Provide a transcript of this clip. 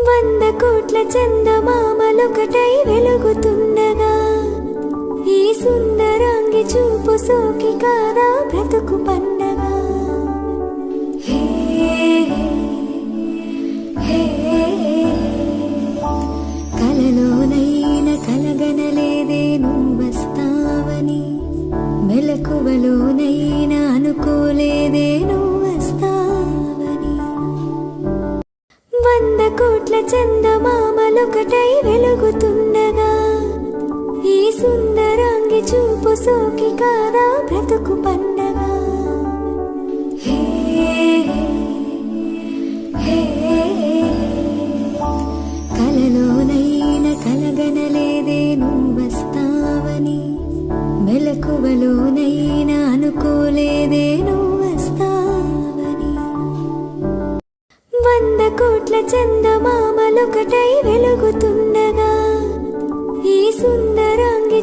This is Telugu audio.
వంద కోట్ల చందమామలొకటై వెలుగుతుండగా ఈ సుందరాంగి చూపు సోకి కాదా బ్రతుకు పండగ. హే హే కలలోనైనా కలగనలేదే నువ్వస్తావని, మెలకువలోనైనా అనుకోలేదే నువ్వస్తావని. వంద కోట్ల చందమామలొకటై వెలుగుతుండగా ఈ సుందరాంగి చూపు సోకి కాదా బ్రతుకు పండగ. హే హే కలలోనైనా కలగనలేదే నువ్వస్తావని, మెలకువలోనైనా అనుకోలేదే నువ్వస్తావని. వంద కోట్ల చందమామలొకటై వెలుగుతుండగా ఈ సుందరాంగి